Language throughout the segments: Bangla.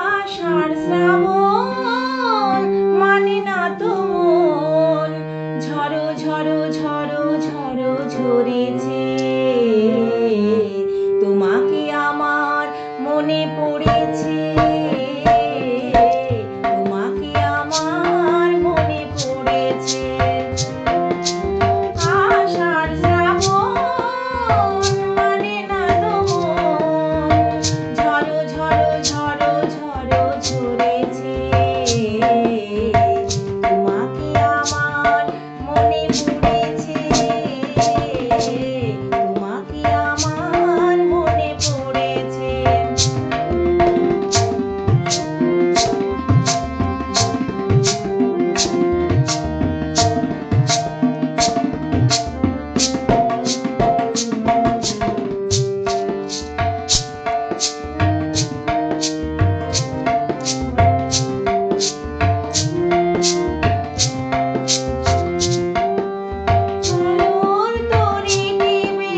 আষাঢ় শ্রাবণ মানে না তো মন, ঝড়ো ঝড়ো ঝড়ো ঝড়ো ঝরেছে। তোমাকে আমার মনে পড়েছে, তোমাকে আমার মনে পড়েছে। আষাঢ় শ্রাবণ মানে না তো মন, ঝড়ো ঝড়ো ঝড়ো ঝড়ো ঝরেছে। তোমাকে আমার মনে পড়েছে, তোমাকে আমার মনে পড়েছে। আলোর তরি টিপে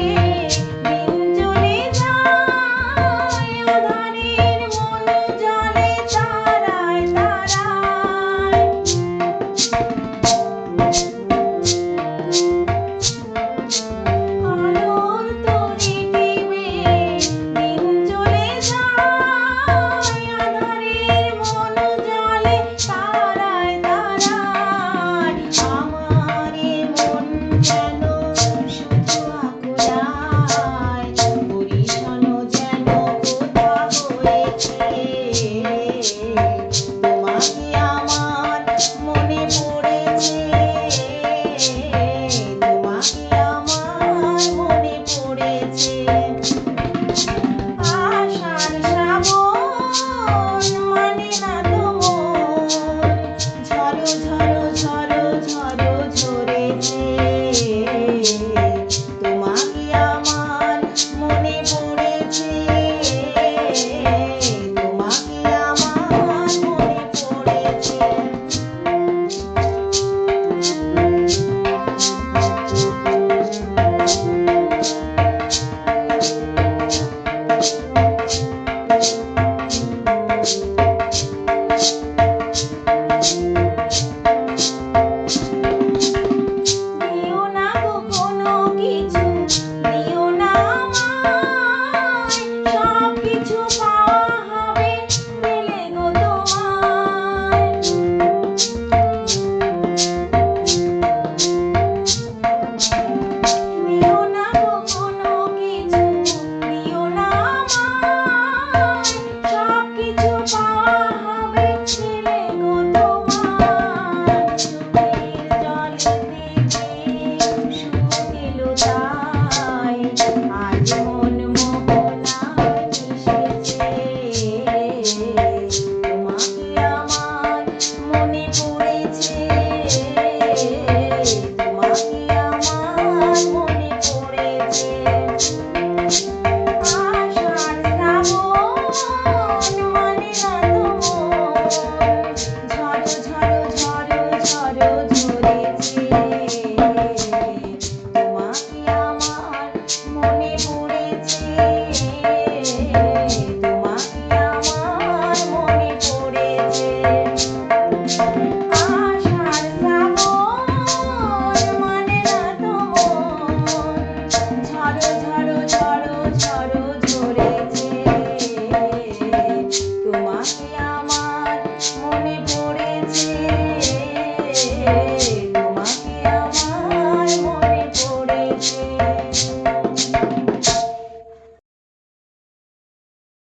দিন চলে যায়, আঁধারের মন জ্বলে তারায় তারায়। আলোর তরি টিপে দিন চলে যায়, আঁধারের মন জ্বলে তারায় তারায়। আমার এ মন যেন শুধু আকুলায়, পরিশান যেন কোথা হয়েছে। তোমাকে আমার মনে পড়েছে, তোমাকে আমার মনে পড়েছে। আষাঢ় শ্রাবণ মানে না তো মন, ঝড়ো ঝড়ো ঝড়ো ঝড়ো ঝরেছে। তোমাকে আমার মনে পড়েছে, তোমাকে আমার মনে পড়েছে। দিও না গো কোনো কিছু, দিও না আমায়, সব কিছু